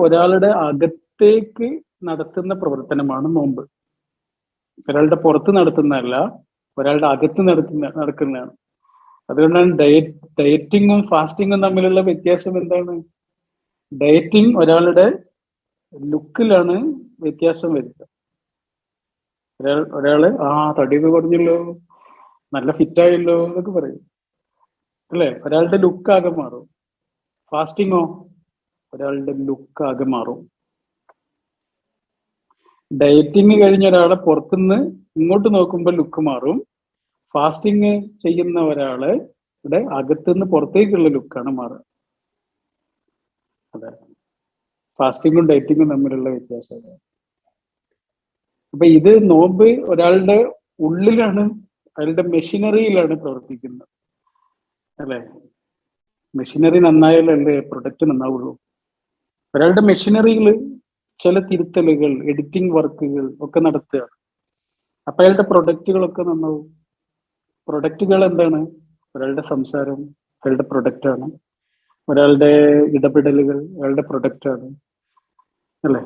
ഒരാളുടെ അകത്തേക്ക് നടത്തുന്ന പ്രവർത്തനമാണ് നോമ്പ്. ഒരാളുടെ പുറത്ത് നടത്തുന്നതല്ല, ഒരാളുടെ അകത്ത് നടക്കുന്നതാണ്. അതുകൊണ്ടാണ് ഡയറ്റിങ്ങും ഫാസ്റ്റിങ്ങും തമ്മിലുള്ള വ്യത്യാസം എന്താണ്? ഡയറ്റിങ് ഒരാളുടെ ലുക്കിലാണ് വ്യത്യാസം വരുന്നത്. ഒരാള് തടിയൊക്കെ കുറഞ്ഞല്ലോ, നല്ല ഫിറ്റായല്ലോ എന്നൊക്കെ പറയും അല്ലെ? ഒരാളുടെ ലുക്ക് ആകെ മാറും. ഫാസ്റ്റിങ്ങോ ഒരാളുടെ ലുക്ക് ആകെ മാറും. ഡയറ്റിങ് കഴിഞ്ഞ ഒരാളെ പുറത്തുനിന്ന് ഇങ്ങോട്ട് നോക്കുമ്പോൾ ലുക്ക് മാറും. ഫാസ്റ്റിങ് ചെയ്യുന്ന ഒരാളുടെ അകത്തുനിന്ന് പുറത്തേക്കുള്ള ലുക്കാണ് മാറുക. അതെ, ഫാസ്റ്റിങ്ങും ഡയറ്റിങ്ങും തമ്മിലുള്ള വ്യത്യാസം. അപ്പൊ ഇത് നോമ്പ് ഒരാളുടെ ഉള്ളിലാണ്, അയാളുടെ മെഷീനറിയിലാണ് പ്രവർത്തിക്കുന്നത് അല്ലെ? മെഷീനറി നന്നായാലല്ലേ പ്രൊഡക്റ്റ് നന്നാവുള്ളൂ. ഒരാളുടെ മെഷീനറിയിൽ ചില തിരുത്തലുകൾ, എഡിറ്റിംഗ് വർക്കുകൾ ഒക്കെ നടത്തുകയാണ്. അപ്പൊ അയാളുടെ പ്രൊഡക്റ്റുകളൊക്കെ നന്നാവും. പ്രൊഡക്റ്റുകൾ എന്താണ്? ഒരാളുടെ സംസാരം അയാളുടെ പ്രൊഡക്റ്റാണ്, ഒരാളുടെ ഇടപെടലുകൾ അയാളുടെ പ്രൊഡക്റ്റാണ് അല്ലെ?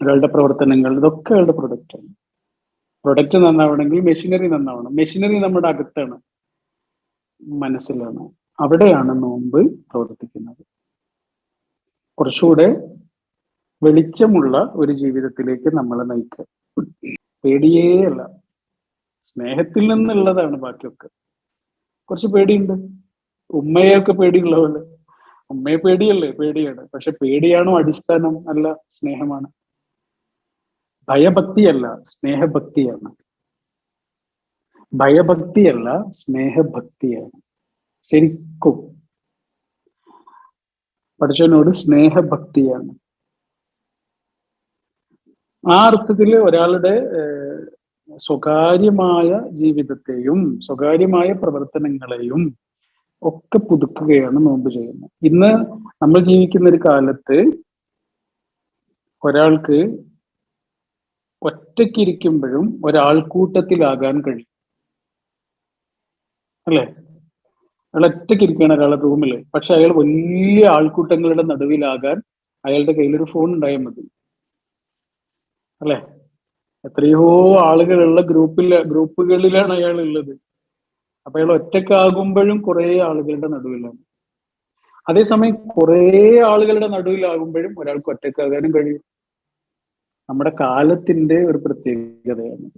ഒരാളുടെ പ്രവർത്തനങ്ങൾ, ഇതൊക്കെ അയാളുടെ പ്രൊഡക്റ്റാണ്. പ്രൊഡക്റ്റ് നന്നാവണമെങ്കിൽ മെഷീനറി നന്നാവണം. മെഷീനറി നമ്മുടെ അകത്താണ്, മനസ്സിലാണ്. അവിടെയാണ് നോമ്പ് പ്രവർത്തിക്കുന്നത്. കുറച്ചുകൂടെ വെളിച്ചമുള്ള ഒരു ജീവിതത്തിലേക്ക് നമ്മളെ നയിക്കുക. പേടിയേ അല്ല, സ്നേഹത്തിൽ നിന്നുള്ളതാണ് ബാക്കിയൊക്കെ. കുറച്ച് പേടിയുണ്ട്. ഉമ്മയൊക്കെ പേടിയുള്ള പോലെ. ഉമ്മയെ പേടിയല്ലേ? പേടിയാണ്. പക്ഷെ പേടിയാണോ അടിസ്ഥാനം? അല്ല, സ്നേഹമാണ്. ഭയഭക്തിയല്ല, സ്നേഹഭക്തിയാണ്. ഭയഭക്തിയല്ല, സ്നേഹഭക്തിയാണ്. ശരിക്കും പഠിച്ചവനോട് സ്നേഹഭക്തിയാണ്. ആ അർത്ഥത്തിൽ ഒരാളുടെ സ്വകാര്യമായ ജീവിതത്തെയും സ്വകാര്യമായ പ്രവർത്തനങ്ങളെയും ഒക്കെ പുതുക്കുകയാണ് നോമ്പ് ചെയ്യുന്നത്. ഇന്ന് നമ്മൾ ജീവിക്കുന്ന ഒരു കാലത്ത് ഒരാൾക്ക് ഒറ്റയ്ക്കിരിക്കുമ്പോഴും ഒരാൾക്കൂട്ടത്തിലാകാൻ കഴിയും അല്ലെ? അയാൾ ഒറ്റയ്ക്കിരിക്കുകയാണ് ഒരാളുടെ റൂമിൽ, പക്ഷെ അയാൾ വലിയ ആൾക്കൂട്ടങ്ങളുടെ നടുവിലാകാൻ അയാളുടെ കയ്യിലൊരു ഫോൺ ഉണ്ടായാൽ മതി അല്ലെ? എത്രയോ ആളുകളുള്ള ഗ്രൂപ്പുകളിലാണ് അയാൾ ഉള്ളത്. അപ്പൊ അയാൾ ഒറ്റക്കാകുമ്പോഴും കുറെ ആളുകളുടെ നടുവിലാണ്. അതേസമയം കുറെ ആളുകളുടെ നടുവിലാകുമ്പോഴും ഒരാൾക്ക് ഒറ്റക്കാകാനും കഴിയും. നമ്മുടെ കാലത്തിന്റെ ഒരു പ്രത്യേകതയാണ്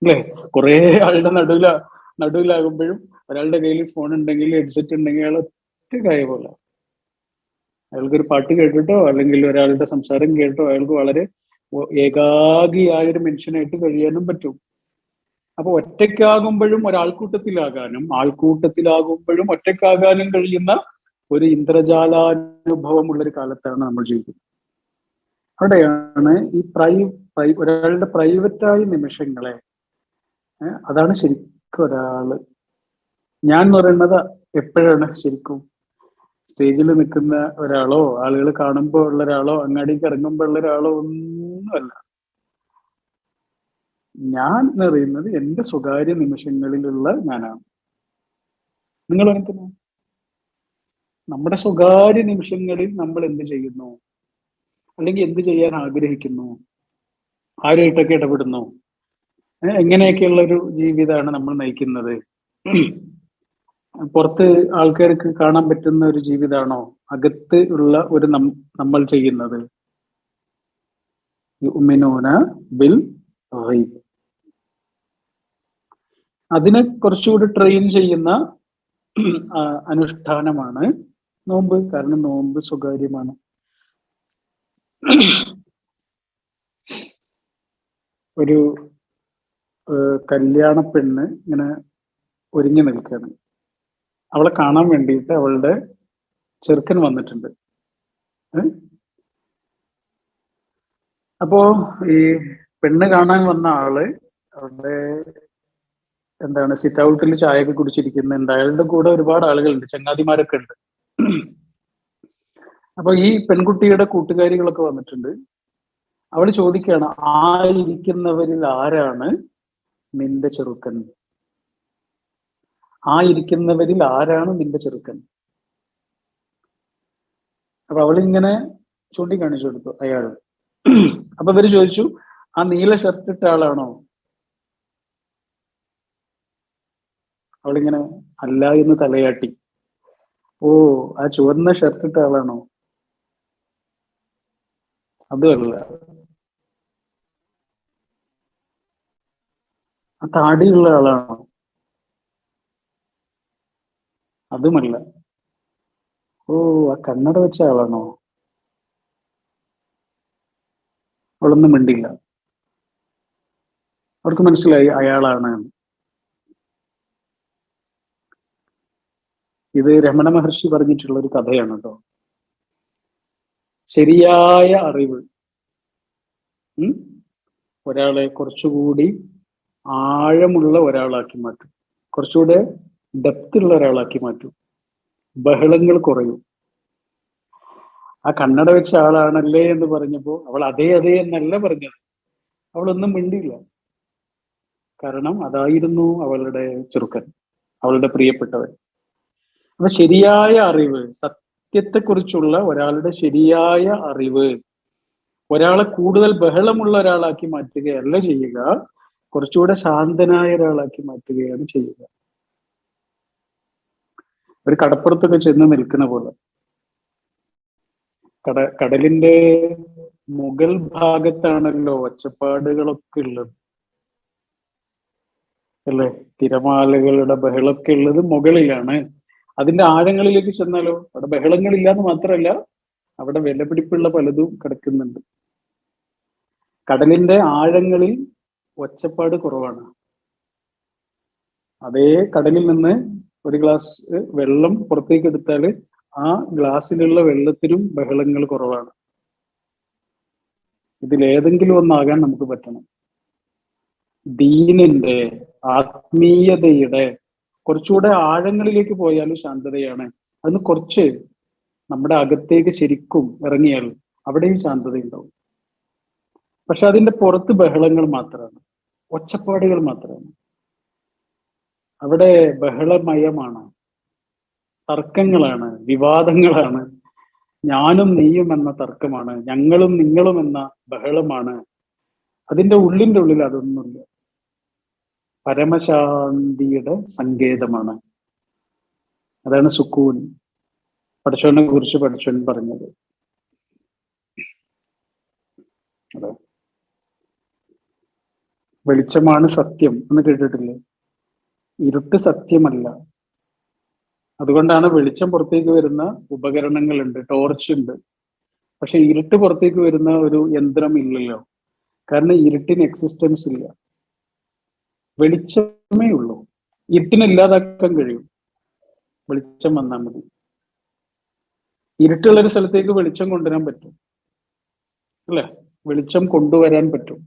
അല്ലേ? കുറെ ആളുടെ നടുവിലാകുമ്പോഴും ഒരാളുടെ കയ്യിൽ ഫോൺ ഉണ്ടെങ്കിൽ, ഹെഡ്സെറ്റ് ഉണ്ടെങ്കിൽ അയാൾ ഒറ്റക്കായ പോലെ. അയാൾക്കൊരു പാട്ട് കേട്ടിട്ടോ അല്ലെങ്കിൽ ഒരാളുടെ സംസാരം കേട്ടോ അയാൾക്ക് വളരെ ഏകാഗിയായൊരു മനുഷ്യനായിട്ട് കഴിയാനും പറ്റും. അപ്പൊ ഒറ്റയ്ക്കാകുമ്പോഴും ഒരാൾക്കൂട്ടത്തിലാകാനും ആൾക്കൂട്ടത്തിലാകുമ്പോഴും ഒറ്റയ്ക്കാകാനും കഴിയുന്ന ഒരു ഇന്ദ്രജാലാനുഭവമുള്ളൊരു കാലത്താണ് നമ്മൾ ജീവിക്കുന്നത്. അവിടെയാണ് ഈ ഒരാളുടെ പ്രൈവറ്റായ നിമിഷങ്ങളെ, അതാണ് ശരിക്കും ഒരാള്. ഞാൻ എന്ന് പറയുന്നത് എപ്പോഴാണ് ശരിക്കും സ്റ്റേജിൽ നിൽക്കുന്ന ഒരാളോ ആളുകൾ കാണുമ്പോൾ ഉള്ള ഒരാളോ അങ്ങാടിക്ക് ഇറങ്ങുമ്പോൾ ഉള്ള ഒരാളോ ഒന്നുമല്ല. ഞാൻ എന്ന് പറയുന്നത് എന്റെ സ്വകാര്യ നിമിഷങ്ങളിലുള്ള ഞാനാണ്. നിങ്ങൾ എനിക്കുന്നു നമ്മുടെ സ്വകാര്യ നിമിഷങ്ങളിൽ നമ്മൾ എന്ത് ചെയ്യുന്നു, അല്ലെങ്കിൽ എന്ത് ചെയ്യാൻ ആഗ്രഹിക്കുന്നു, ആരുമായിട്ടൊക്കെ ഇടപെടുന്നു, എങ്ങനെയൊക്കെയുള്ള ഒരു ജീവിതമാണ് നമ്മൾ നയിക്കുന്നത്? പുറത്ത് ആൾക്കാർക്ക് കാണാൻ പറ്റുന്ന ഒരു ജീവിതമാണോ അകത്ത് ഉള്ള ഒരു നമ്മൾ ചെയ്യുന്നത്? യുഅ്മിനൂന ബിൽ ഗൈബ്. അതിനെ കുറച്ചുകൂടി ട്രെയിൻ ചെയ്യുന്ന അനുഷ്ഠാനമാണ് നോമ്പ്. കാരണം നോമ്പ് സ്വകാര്യമാണ്. ഒരു കല്യാണ പെണ്ണ് ഇങ്ങനെ ഒരുങ്ങി നിൽക്കുകയാണ്. അവളെ കാണാൻ വേണ്ടിയിട്ട് അവളുടെ ചെറുക്കൻ വന്നിട്ടുണ്ട്. അപ്പോ ഈ പെണ്ണ് കാണാൻ വന്ന ആള് അവിടെ എന്താണ് സിറ്റ് ഔട്ടിൽ ചായയൊക്കെ കുടിച്ചിരിക്കുന്നുണ്ട്. അയാളുടെ കൂടെ ഒരുപാട് ആളുകളുണ്ട്, ചങ്ങാതിമാരൊക്കെ ഉണ്ട്. അപ്പൊ ഈ പെൺകുട്ടിയുടെ കൂട്ടുകാരികളൊക്കെ വന്നിട്ടുണ്ട്. അവൾ ചോദിക്കുകയാണ്, ആ ഇരിക്കുന്നവരിൽ ആരാണ് നിന്റെ ചെറുക്കൻ? ആ ഇരിക്കുന്നവരിൽ ആരാണ് നിന്റെ ചെറുക്കൻ? അപ്പൊ അവളിങ്ങനെ ചൂണ്ടിക്കാണിച്ചു കൊടുത്തു അയാൾ. അപ്പൊ ഇവര് ചോദിച്ചു, ആ നീല ഷർട്ട് ഇട്ട ആളാണോ? അവളിങ്ങനെ അല്ല എന്ന് തലയാട്ടി. ഓ, ആ ചുവന്ന ഷർട്ട് ഇട്ട ആളാണോ? അതുമല്ല. ആ താടിയുള്ള ആളാണോ? അതുമല്ല. ഓ, ആ കണ്ണട വെച്ച ആളാണോ? അവളൊന്നും മിണ്ടില്ല. അവർക്ക് മനസ്സിലായി അയാളാണ് എന്ന്. ഇത് രമണ മഹർഷി പറഞ്ഞിട്ടുള്ള ഒരു കഥയാണ് കേട്ടോ. ശരിയായ അറിവ് ഒരാളെ കുറച്ചുകൂടി ആഴമുള്ള ഒരാളാക്കി മാറ്റും, കുറച്ചുകൂടെ ഡെപ്ത് ഉള്ള ഒരാളാക്കി മാറ്റും. ബഹളങ്ങൾ കുറയും. ആ കണ്ണട വെച്ച ആളാണല്ലേ എന്ന് പറഞ്ഞപ്പോ അവൾ അതെ അതെ എന്നല്ല പറഞ്ഞത്, അവളൊന്നും മിണ്ടിയില്ല. കാരണം അതായിരുന്നു അവളുടെ ചെറുക്കൻ, അവളുടെ പ്രിയപ്പെട്ടവൻ. അപ്പൊ ശരിയായ അറിവ്, സത്യത്തെക്കുറിച്ചുള്ള ഒരാളുടെ ശരിയായ അറിവ് ഒരാളെ കൂടുതൽ ബഹളമുള്ള ഒരാളാക്കി മാറ്റുകയല്ല ചെയ്യുക, കുറച്ചുകൂടെ ശാന്തനായ ഒരാളാക്കി മാറ്റുകയാണ് ചെയ്യുക. ഒരു കടപ്പുറത്തൊക്കെ ചെന്ന് നിൽക്കുന്ന പോലെ, കടലിന്റെ മുകൾ ഭാഗത്താണല്ലോ ഒച്ചപ്പാടുകളൊക്കെ ഉള്ളത്, അല്ലെ? തിരമാലകളുടെ ബഹളമൊക്കെ ഉള്ളത് മുകളിലാണ്. അതിന്റെ ആഴങ്ങളിലേക്ക് ചെന്നാലോ അവിടെ ബഹളങ്ങളില്ലാന്ന് മാത്രമല്ല, അവിടെ വിലപിടിപ്പുള്ള പലതും കിടക്കുന്നുണ്ട്. കടലിന്റെ ആഴങ്ങളിൽ ഒച്ചപ്പാട് കുറവാണ്. അതേ കടലിൽ നിന്ന് ഒരു ഗ്ലാസ് വെള്ളം പുറത്തേക്ക് എടുത്താൽ ആ ഗ്ലാസ്സിലുള്ള വെള്ളത്തിനും ബഹളങ്ങൾ കുറവാണ്. ഇതിലേതെങ്കിലും ഒന്നാകാൻ നമുക്ക് പറ്റണം. ദീനിന്റെ, ആത്മീയതയുടെ കുറച്ചുകൂടെ ആഴങ്ങളിലേക്ക് പോയാൽ ശാന്തതയാണ്. അതിന് കുറച്ച് നമ്മുടെ അകത്തേക്ക് ശരിക്കും ഇറങ്ങിയാൽ അവിടെയും ശാന്തതയുണ്ടാവും. പക്ഷെ അതിന്റെ പുറത്ത് ബഹളങ്ങൾ മാത്രമാണ്, ഒച്ചപ്പാടുകൾ മാത്രമാണ്. അവിടെ ബഹളമയമാണ്, തർക്കങ്ങളാണ്, വിവാദങ്ങളാണ്, ഞാനും നീയും എന്ന തർക്കമാണ്, ഞങ്ങളും നിങ്ങളും എന്ന ബഹളമാണ്. അതിന്റെ ഉള്ളിൽ അതൊന്നുമില്ല. പരമശാന്തിയുടെ സങ്കേതമാണ്. അതാണ് സുക്കൂൻ. പടച്ചോനെ കുറിച്ച് പടച്ചോൻ പറഞ്ഞത്. അതെ, വെളിച്ചമാണ് സത്യം എന്ന് കേട്ടിട്ടില്ലേ? ഇരുട്ട് സത്യമല്ല. അതുകൊണ്ടാണ് വെളിച്ചം പുറത്തേക്ക് വരുന്ന ഉപകരണങ്ങളുണ്ട്, ടോർച്ച് ഉണ്ട്. പക്ഷെ ഇരുട്ട് പുറത്തേക്ക് വരുന്ന ഒരു യന്ത്രം ഇല്ലല്ലോ. കാരണം ഇരുട്ടിന് എക്സിസ്റ്റൻസ് ഇല്ല, വെളിച്ചമേ ഉള്ളൂ. ഇരുട്ടിനെ ഇല്ലാതാക്കാൻ കഴിയും, വെളിച്ചം വന്നാൽ മതി. ഇരുട്ടുള്ളൊരു സ്ഥലത്തേക്ക് വെളിച്ചം കൊണ്ടുവരാൻ പറ്റും, അല്ലെ? വെളിച്ചം കൊണ്ടുവരാൻ പറ്റും.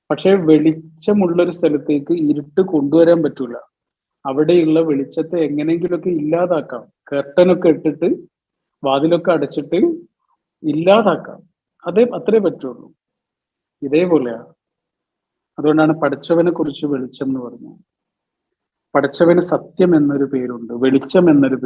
പക്ഷെ വെളിച്ചമുള്ളൊരു സ്ഥലത്തേക്ക് ഇരുട്ട് കൊണ്ടുവരാൻ പറ്റൂല. അവിടെയുള്ള വെളിച്ചത്തെ എങ്ങനെയെങ്കിലുമൊക്കെ ഇല്ലാതാക്കാം. കർട്ടനൊക്കെ ഇട്ടിട്ട് വാതിലൊക്കെ അടച്ചിട്ട് ഇല്ലാതാക്കാം. അത്രേ പറ്റുള്ളൂ. ഇതേപോലെയാണ്. അതുകൊണ്ടാണ് പടച്ചവനെ കുറിച്ച് വെളിച്ചം എന്ന് പറഞ്ഞത്. പടച്ചവന് സത്യം എന്നൊരു പേരുണ്ട്, വെളിച്ചം എന്നൊരു പേര്.